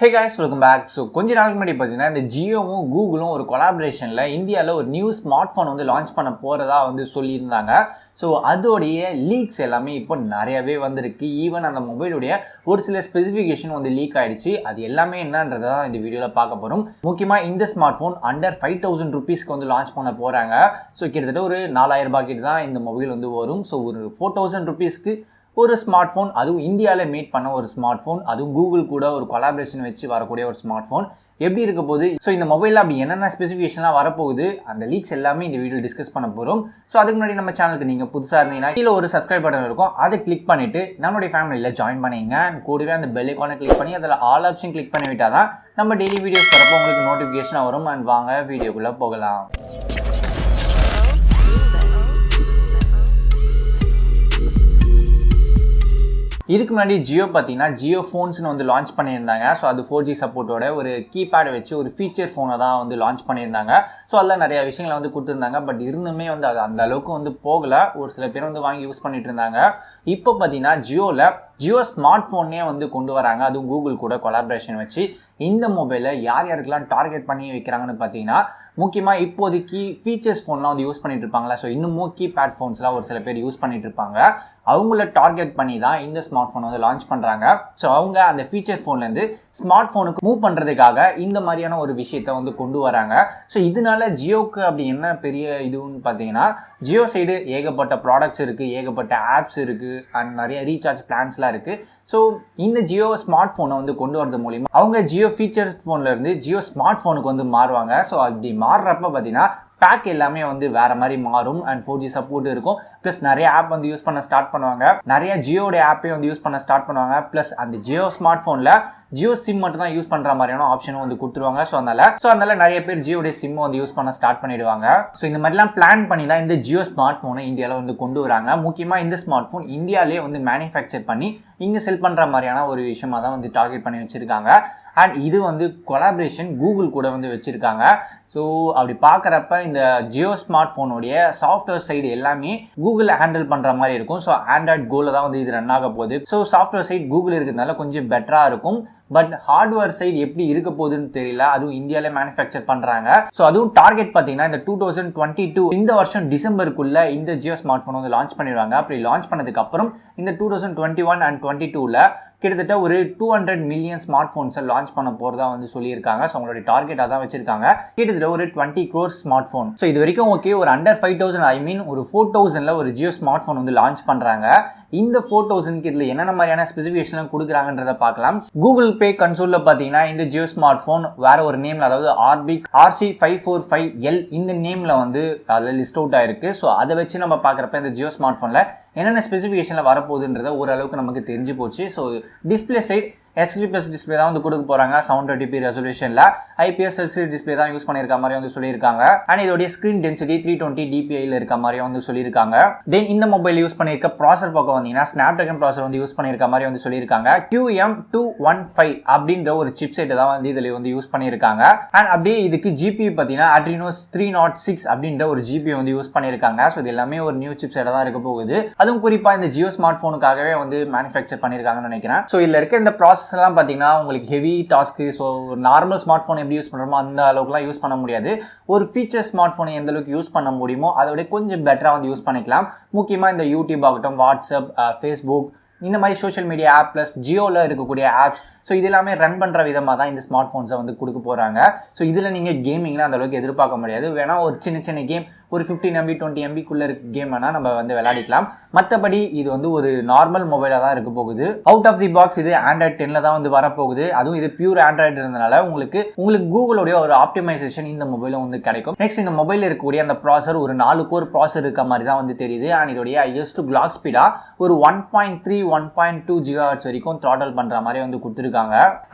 Hey guys, welcome back. So கொஞ்ச நாளுக்கு முன்னாடி பாத்தீங்கன்னா இந்த ஜியோவும் கூகுளும் ஒரு கொலாபரேஷன்ல இந்தியால ஒரு நியூ ஸ்மார்ட் போன் வந்து லான்ச் பண்ண போறதா வந்து சொல்லியிருந்தாங்க. ஸோ அதோடைய லீக்ஸ் எல்லாமே இப்போ நிறையவே வந்திருக்கு. ஈவன் அந்த மொபைலுடைய ஒரு சில ஸ்பெசிஃபிகேஷன் வந்து லீக் ஆயிடுச்சு. அது எல்லாமே என்னன்றதை தான் இந்த வீடியோவில் பார்க்க போகிறோம். முக்கியமாக இந்த ஸ்மார்ட் ஃபோன் அண்டர் 5000 rupeesக்கு வந்து லான்ச் பண்ண போகிறாங்க. ஸோ கிட்டத்தட்ட ஒரு 4000 ரூபாய் கிட்ட தான் இந்த மொபைல் வந்து வரும். ஸோ ஒரு 4000 rupeesக்கு ஒரு ஸ்மார்ட் ஃபோன், அதுவும் இந்தியாவில் மேட் பண்ண ஒரு ஸ்மார்ட் ஃபோன், அதுவும் கூகுள் கூட ஒரு கொலாபரேஷன் வச்சு வரக்கூடிய ஒரு ஸ்மார்ட் ஃபோன் எப்படி இருக்க போகுது, ஸோ இந்த மொபைலில் அப்படி என்னென்ன ஸ்பெசிஃபிகேஷன்லாம் வரப்போகுது, அந்த லீக்ஸ் எல்லாமே இந்த வீடியோ டிஸ்கஸ் பண்ண போகிறோம். ஸோ அதுக்கு முன்னாடி நம்ம சேனலுக்கு நீங்கள் புதுசாக இருந்தீங்கன்னா கீழே ஒரு சப்ஸ்கிரைப் பட்டன் இருக்கும், அதை கிளிக் பண்ணிவிட்டு நம்மளுடைய ஃபேமிலியில் ஜாயின் பண்ணிங்க. கூடவே அந்த பெல் ஐக்கானை கிளிக் பண்ணி அதில் ஆல் ஆப்ஷன் கிளிக் பண்ணி விட்டால் தான் நம்ம டெய்லி வீடியோஸ் வரப்போ உங்களுக்கு நோட்டிஃபிகேஷன் வரும். அண்ட் வாங்க வீடியோக்குள்ளே போகலாம். இதுக்கு முன்னாடி ஜியோ பார்த்தீங்கன்னா ஜியோ ஃபோன்ஸ்னு வந்து லான்ச் பண்ணியிருந்தாங்க. ஸோ அது 4G சப்போர்ட்டோட ஒரு கீபேடை வச்சு ஒரு ஃபீச்சர் ஃபோனை தான் வந்து லான்ச் பண்ணியிருந்தாங்க. ஸோ அதில் நிறையா விஷயங்களை வந்து கொடுத்துருந்தாங்க. பட் இருந்துமே வந்து அது அந்த அளவுக்கு வந்து போகலை. ஒரு சில பேர் வந்து வாங்கி யூஸ் பண்ணிட்டு இருந்தாங்க. இப்போ பார்த்தீங்கன்னா ஜியோ ஸ்மார்ட் ஃபோன்னே வந்து கொண்டு வராங்க, அதுவும் கூகுள் கூட கொலாபரேஷன் வச்சு. இந்த மொபைலை யார் யாருக்கெல்லாம் டார்கெட் பண்ணி வைக்கிறாங்கன்னு பார்த்தீங்கன்னா முக்கியமாக இப்போதைக்கு ஃபீச்சர்ஸ் ஃபோன்லாம் வந்து யூஸ் பண்ணிட்டு இருப்பாங்களா, ஸோ இன்னமும் கீபேட் ஃபோன்ஸ்லாம் ஒரு சில பேர் யூஸ் பண்ணிட்டு இருப்பாங்க. அவங்கள டார்கெட் பண்ணி தான் இந்த ஸ்மார்ட் ஃபோன் வந்து லான்ச் பண்ணுறாங்க. ஸோ அவங்க அந்த ஃபீச்சர் ஃபோன்லேருந்து ஸ்மார்ட் ஃபோனுக்கு மூவ் பண்ணுறதுக்காக இந்த மாதிரியான ஒரு விஷயத்தை வந்து கொண்டு வராங்க. ஸோ இதனால ஜியோக்கு அப்படி என்ன பெரிய இதுன்னு பார்த்தீங்கன்னா, ஜியோ சைடு ஏகப்பட்ட ப்ராடக்ட்ஸ் இருக்குது, ஏகப்பட்ட ஆப்ஸ் இருக்குது, அண்ட் நிறைய ரீசார்ஜ் பிளான்ஸ்லாம் இருக்குது. ஸோ இந்த ஜியோ ஸ்மார்ட் ஃபோனை வந்து கொண்டு வரது மூலிமா அவங்க ஜியோ ஃபீச்சர் ஃபோன்லேருந்து ஜியோ ஸ்மார்ட் ஃபோனுக்கு வந்து மாறுவாங்க. ஸோ அப்படி மாறுறப்ப பார்த்தீங்கன்னா பேக் எல்லாமே வந்து வேற மாதிரி மாறும். அண்ட் 4G சப்போர்ட் இருக்கும். ப்ளஸ் நிறைய ஆப் வந்து யூஸ் பண்ண ஸ்டார்ட் பண்ணுவாங்க. நிறைய ஜியோடைய ஆப்பே வந்து யூஸ் பண்ண ஸ்டார்ட் பண்ணுவாங்க. ப்ளஸ் அந்த ஜியோ ஸ்மார்ட் ஃபோனில் ஜியோ சிம் மட்டும் தான் யூஸ் பண்ணுற மாதிரியான ஆப்ஷனும் வந்து கொடுத்துருவாங்க. ஸோ அதனால நிறைய பேர் ஜியோடைய சிம் வந்து யூஸ் பண்ண ஸ்டார்ட் பண்ணிடுவாங்க. ஸோ இந்த மாதிரிலாம் பிளான் பண்ணி தான் இந்த ஜியோ ஸ்மார்ட் ஃபோனை இந்தியாவில் வந்து கொண்டு வராங்க. முக்கியமாக இந்த ஸ்மார்ட் ஃபோன் இந்தியாவிலே வந்து மேனுஃபேக்சர் பண்ணி இங்கே செல் பண்ணுற மாதிரியான ஒரு விஷயமா தான் வந்து டார்கெட் பண்ணி வச்சுருக்காங்க. அண்ட் இது வந்து கொலாபரேஷன் கூகுள் கூட வந்து வச்சுருக்காங்க. ஸோ அப்படி பார்க்குறப்ப இந்த ஜியோ ஸ்மார்ட் ஃபோனுடைய சாஃப்ட்வேர் சைடு எல்லாமே கூகுள் ஹேண்டில் பண்ணுற மாதிரி இருக்கும். ஸோ ஆண்ட்ராய்ட் கோவில் தான் வந்து இது ரன் ஆக போகுது. ஸோ சாஃப்ட்வேர் சைடு கூகுள் இருக்கிறதுனால கொஞ்சம் பெட்டராக இருக்கும். பட் ஹார்ட்வேர் சைடு எப்படி இருக்க போகுதுன்னு தெரியல. அதுவும் இந்தியாவிலே மேனுஃபேக்சர் பண்ணுறாங்க. ஸோ அதுவும் டார்கெட் பார்த்தீங்கன்னா இந்த 2022 இந்த வருஷம் டிசம்பருக்குள்ள இந்த ஜியோ ஸ்மார்ட் ஃபோன் வந்து லான்ச் பண்ணிடுவாங்க. அப்படி லான்ச் பண்ணதுக்கு அப்புறம் இந்த 2021 அண்ட் 22ல் கிட்டத்தட்ட ஒரு 200 மில்லியன் ஸ்மார்ட் ஃபோன்ஸை லான்ச் பண்ண போகிறதா வந்து சொல்லியிருக்காங்க. ஸோ அவங்களுடைய டார்கெட்டாக தான் வச்சிருக்காங்க. கிட்டத்தட்ட ஒரு 20 crore ஸ்மார்ட் ஃபோன். ஸோ இது வரைக்கும் ஓகே, ஒரு அண்டர் 5000 ஒரு 4000ல் ஒரு ஜியோ ஸ்மார்ட் ஃபோன் வந்து லான்ச் பண்ணுறாங்க. இந்த 4000க்கு இதில் என்னென்ன மாதிரியான ஸ்பெசிஃபிகேஷன்லாம் கொடுக்குறாங்கன்றத பார்க்கலாம். கூகுள் பே கன்சோலில் பார்த்தீங்கன்னா இந்த ஜியோ ஸ்மார்ட் ஃபோன் வேற ஒரு நேமில், அதாவது RC545L இந்த நேமில் வந்து அதில் லிஸ்ட் அவுட் ஆயிருக்கு. ஸோ அதை வச்சு நம்ம பார்க்குறப்ப இந்த ஜியோ ஸ்மார்ட் ஃபோனில் என்னென்ன ஸ்பெசிஃபிகேஷனில் வரப்போகுதுன்றத ஓரளவுக்கு நமக்கு தெரிஞ்சு போச்சு. So display side HD+ display தான் வந்து கொடுக்க போகிறாங்க. 720p ரெசல்யூஷனில் IPS LCD டிஸ்பிளே தான் யூஸ் பண்ணியிருக்க மாதிரி வந்து சொல்லியிருக்காங்க. அண்ட் இதோடைய ஸ்க்ரீன் டென்சிட்டி 320 dpi இருக்க மாதிரி வந்து சொல்லியிருக்காங்க. தென் இந்த மொபைல் யூஸ் பண்ணியிருக்க ப்ராசர் பக்கம் வந்தீங்கன்னா Snapdragon ப்ராசர் வந்து யூஸ் பண்ணியிருக்க மாதிரி வந்து சொல்லியிருக்காங்க. QM215 அப்படின்ற ஒரு சிப் செட்டை தான் வந்து இதில் வந்து யூஸ் பண்ணியிருக்காங்க. அண்ட் அப்படியே இதுக்கு GPU பார்த்தீங்கன்னா Adreno 306 அப்படின்ற ஒரு GPU வந்து யூஸ் பண்ணியிருக்காங்க. ஸோ இது எல்லாமே ஒரு நியூ சிப் செட்டை தான் இருக்க போகுது. அதுவும் குறிப்பாக இந்த ஜியோ ஸ்மார்ட் ஃபோனுக்காகவே வந்து மேனுஃபேக்சர் பண்ணியிருக்காங்கன்னு நினைக்கிறேன். ஸோ இதில் இருக்க இந்த ப்ராசஸ் எல்லாம் பார்த்தீங்கன்னா உங்களுக்கு heavy task. So normal smart phone எப்படி யூஸ் பண்ணுறோமோ அந்த அளவுக்குலாம் யூஸ் பண்ண முடியாது. ஒரு ஃபீச்சர் ஸ்மார்ட் ஃபோனை எந்த அளவுக்கு யூஸ் பண்ண முடியுமோ அதோட கொஞ்சம் பெட்டராக வந்து யூஸ் பண்ணிக்கலாம். முக்கியமாக இந்த யூடியூப் ஆகட்டும், வாட்ஸ்அப், ஃபேஸ்புக், இந்த மாதிரி சோஷியல் மீடியா ஆப் ப்ளஸ் ஜியோவில் இருக்கக்கூடிய ஆப்ஸ், ஸோ இது எல்லாமே ரன் பண்ணுற விதமாக தான் இந்த ஸ்மார்ட் ஃபோன்ஸை வந்து கொடுக்க போகிறாங்க. ஸோ இதில் நீங்கள் கேமிங்லாம் அந்த அளவுக்கு எதிர்பார்க்க முடியாது. வேணால் ஒரு சின்ன கேம், ஒரு 15 MB 20 MBக்குள்ளே இருக்க கேம் வேணால் நம்ம வந்து விளையாடிக்கலாம். மற்றபடி இது வந்து ஒரு நார்மல் மொபைலாக தான் இருக்க போகுது. அவுட் ஆஃப் தி பாக்ஸ் இது ஆண்ட்ராய்ட் 10ல் தான் வந்து வரப்போகுது. அதுவும் இது பியூர் ஆண்ட்ராய்டு இருந்தனால உங்களுக்கு கூகுளோடைய ஒரு ஆப்டிமைசேஷன் இந்த மொபைலும் வந்து கிடைக்கும். நெக்ஸ்ட் இந்த மொபைலில் இருக்கக்கூடிய அந்த ப்ராசர் ஒரு 4 கோர் ப்ராசர் இருக்க மாதிரி தான் வந்து தெரியுது. அண்ட் இதோடைய highest clock ஸ்பீடாக ஒரு 1.3 1.2 GHz வரைக்கும் த்ராட்டல் பண்ணுற மாதிரி வந்து கொடுத்துருக்காங்க.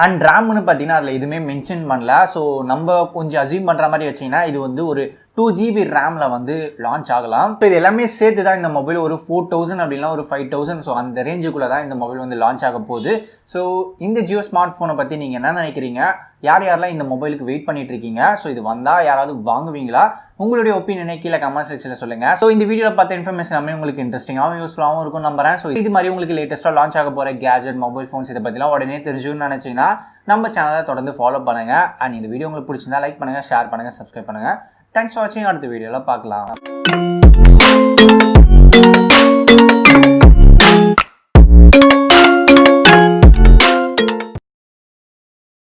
அண்ட் ரேம்னு பார்த்தீங்கன்னா அதில் எதுவுமே மென்ஷன் பண்ணல. ஸோ நம்ம கொஞ்சம் அசியூம் பண்ணுற மாதிரி வச்சிங்கன்னா இது வந்து ஒரு 2GB ரேமில் வந்து லான்ச் ஆகலாம். ஸோ இது எல்லாமே சேர்த்து தான் இந்த மொபைல் ஒரு 4000 அப்படின்னா ஒரு 5000, ஸோ அந்த ரேஞ்சுக்குள்ளே தான் இந்த மொபைல் வந்து லான்ச் ஆக போகுது. ஸோ இந்த ஜியோ ஸ்மார்ட் ஃபோனை பற்றி நீங்கள் என்ன நினைக்கிறீங்க? யாரெல்லாம் இந்த மொபைலுக்கு வெயிட் பண்ணிட்டு இருக்கீங்க? ஸோ இது வந்தால் யாராவது வாங்குவீங்களா? உங்களுடைய ஒப்பீனியனை கீழே கமெண்ட் செக்ஷனில் சொல்லுங்கள். ஸோ இந்த வீடியோவில் பார்த்த இன்ஃபர்மேஷன் எல்லாமே உங்களுக்கு இன்ட்ரெஸ்டிங்காகவும் யூஸ்ஃபுல்லாகவும் இருக்கும் நம்புறேன். ஸோ இது மாதிரி உங்களுக்கு லேட்டஸ்ட்டாக லான்ச் ஆக போகிற கேஜெட், மொபைல் ஃபோன்ஸ் இதை பற்றிலாம் உடனே தெரிஞ்சுன்னு நினச்சிங்கன்னா நம்ம சேனலை தொடர்ந்து ஃபாலோ பண்ணுங்கள். அண்ட் இந்த வீடியோ உங்களுக்கு பிடிச்சிருந்தா லைக் பண்ணுங்கள், ஷேர் பண்ணுங்கள், சப்ஸ்கிரைப் பண்ணுங்கள். தேங்க்ஸ் ஃபார் வாட்சிங். அடுத்த வீடியோவில் பார்க்கலாம்.